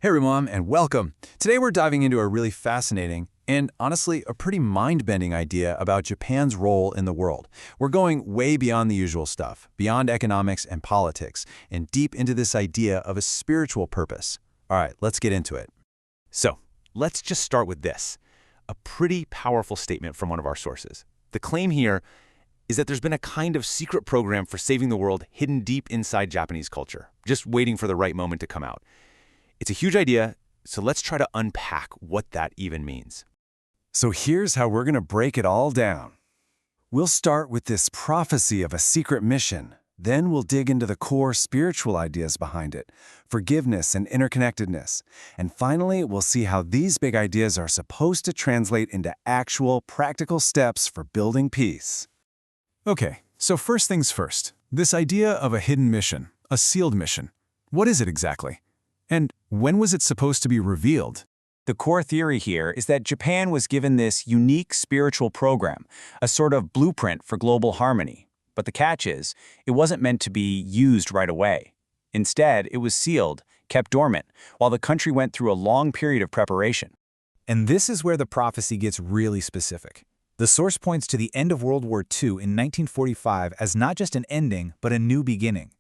Hey everyone, and welcome. Today we're diving into a really fascinating and honestly a pretty mind-bending idea about Japan's role in the world. We're going way beyond the usual stuff, beyond economics and politics, and deep into this idea of a spiritual purpose. All right, let's get into it. So, let's just start with this. A pretty powerful statement from one of our sources. The claim here is that there's been a kind of secret program for saving the world hidden deep inside Japanese culture, just waiting for the right moment to come out. It's a huge idea, so let's try to unpack what that even means. So here's how we're going to break it all down. We'll start with this prophecy of a secret mission. Then we'll dig into the core spiritual ideas behind it, forgiveness and interconnectedness. And finally, we'll see how these big ideas are supposed to translate into actual, practical steps for building peace. Okay, so first things first. This idea of a hidden mission, a sealed mission. What is it exactly? And when was it supposed to be revealed? The core theory here is that Japan was given this unique spiritual program, a sort of blueprint for global harmony. But the catch is, it wasn't meant to be used right away. Instead, it was sealed, kept dormant, while the country went through a long period of preparation. And this is where the prophecy gets really specific. The source points to the end of World War II in 1945 as not just an ending, but a new beginning.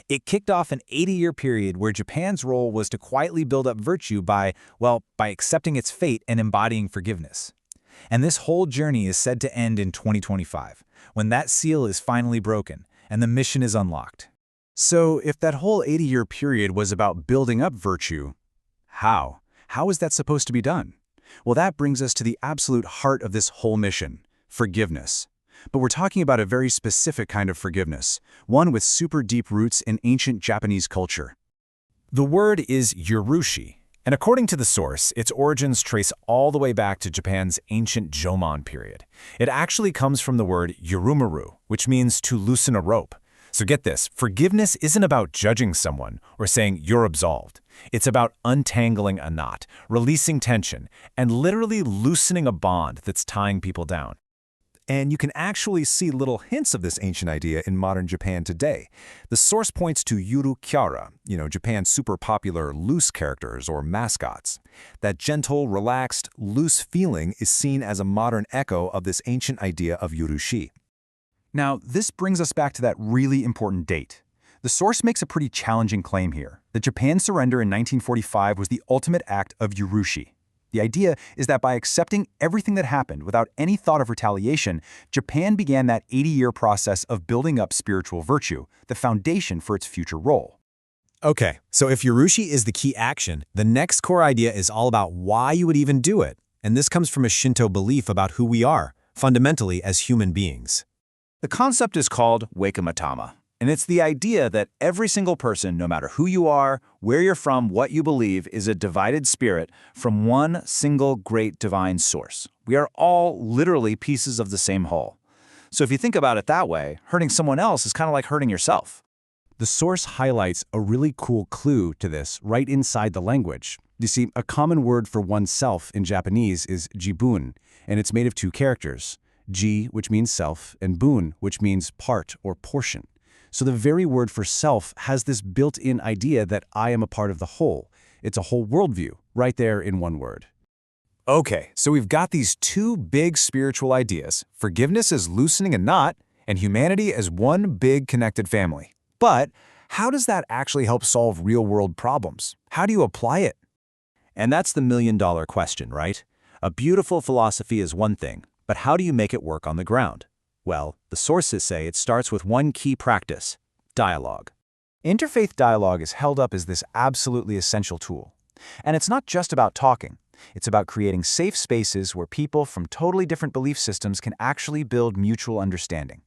It kicked off an 80-year period where Japan's role was to quietly build up virtue by accepting its fate and embodying forgiveness. And this whole journey is said to end in 2025, when that seal is finally broken and the mission is unlocked. So if that whole 80-year period was about building up virtue, how? How is that supposed to be done? Well, that brings us to the absolute heart of this whole mission, forgiveness. But we're talking about a very specific kind of forgiveness, one with super deep roots in ancient Japanese culture. The word is yurushi, and according to the source, its origins trace all the way back to Japan's ancient Jomon period. It actually comes from the word yurumaru, which means to loosen a rope. So get this, forgiveness isn't about judging someone or saying you're absolved. It's about untangling a knot, releasing tension, and literally loosening a bond that's tying people down. And you can actually see little hints of this ancient idea in modern Japan today. The source points to Yuru Kyara, Japan's super popular loose characters or mascots. That gentle, relaxed, loose feeling is seen as a modern echo of this ancient idea of Yurushi. Now, this brings us back to that really important date. The source makes a pretty challenging claim here, that Japan's surrender in 1945 was the ultimate act of Yurushi. The idea is that by accepting everything that happened without any thought of retaliation, Japan began that 80-year process of building up spiritual virtue, the foundation for its future role. Okay, so if yurushi is the key action, the next core idea is all about why you would even do it. And this comes from a Shinto belief about who we are, fundamentally as human beings. The concept is called wakamatama, and it's the idea that every single person, no matter who you are, where you're from, what you believe, is a divided spirit from one single great divine source. We are all literally pieces of the same whole. So if you think about it that way, hurting someone else is kind of like hurting yourself. The source highlights a really cool clue to this right inside the language. You see, a common word for oneself in Japanese is jibun, and it's made of two characters, ji, which means self, and bun, which means part or portion. So the very word for self has this built-in idea that I am a part of the whole. It's a whole worldview, right there in one word. Okay, so we've got these two big spiritual ideas, forgiveness as loosening a knot, and humanity as one big connected family. But how does that actually help solve real-world problems? How do you apply it? And that's the million-dollar question, right? A beautiful philosophy is one thing, but how do you make it work on the ground? Well, the sources say it starts with one key practice, dialogue. Interfaith dialogue is held up as this absolutely essential tool. And it's not just about talking. It's about creating safe spaces where people from totally different belief systems can actually build mutual understanding.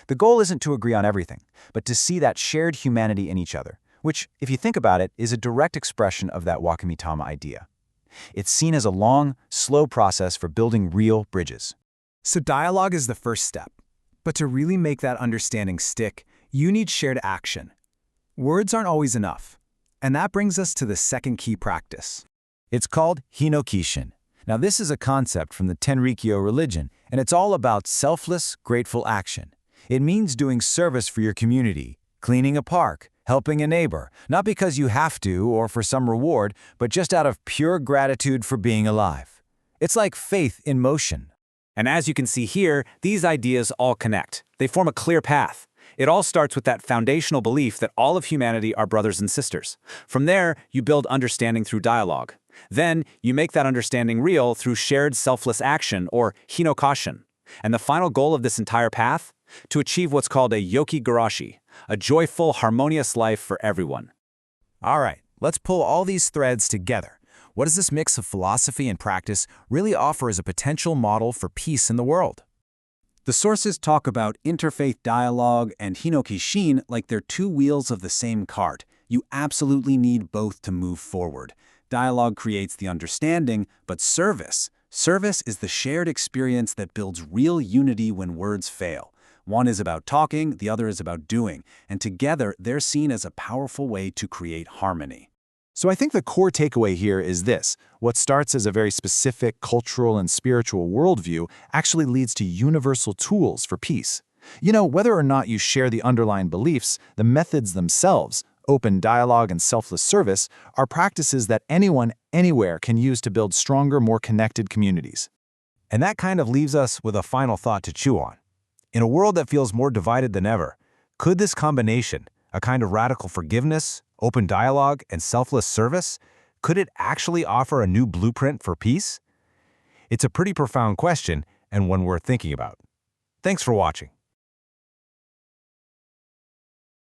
The goal isn't to agree on everything, but to see that shared humanity in each other, which, if you think about it, is a direct expression of that wakamitama idea. It's seen as a long, slow process for building real bridges. So dialogue is the first step. But to really make that understanding stick, you need shared action. Words aren't always enough. And that brings us to the second key practice. It's called hinokishin. Now this is a concept from the Tenrikyo religion, and it's all about selfless, grateful action. It means doing service for your community, cleaning a park, helping a neighbor, not because you have to or for some reward, but just out of pure gratitude for being alive. It's like faith in motion. And as you can see here, these ideas all connect. They form a clear path. It all starts with that foundational belief that all of humanity are brothers and sisters. From there, you build understanding through dialogue. Then, you make that understanding real through shared selfless action, or hinokashin. And the final goal of this entire path? To achieve what's called a yoki garashi, a joyful, harmonious life for everyone. All right, let's pull all these threads together. What does this mix of philosophy and practice really offer as a potential model for peace in the world? The sources talk about interfaith dialogue and hinokishin like they're two wheels of the same cart. You absolutely need both to move forward. Dialogue creates the understanding, but service is the shared experience that builds real unity when words fail. One is about talking, the other is about doing, and together they're seen as a powerful way to create harmony. So I think the core takeaway here is this. What starts as a very specific cultural and spiritual worldview actually leads to universal tools for peace. You know, whether or not you share the underlying beliefs, the methods themselves, open dialogue and selfless service, are practices that anyone, anywhere can use to build stronger, more connected communities. And that kind of leaves us with a final thought to chew on. In a world that feels more divided than ever, could this combination, a kind of radical forgiveness, open dialogue, and selfless service, could it actually offer a new blueprint for peace? It's a pretty profound question and one worth thinking about. Thanks for watching.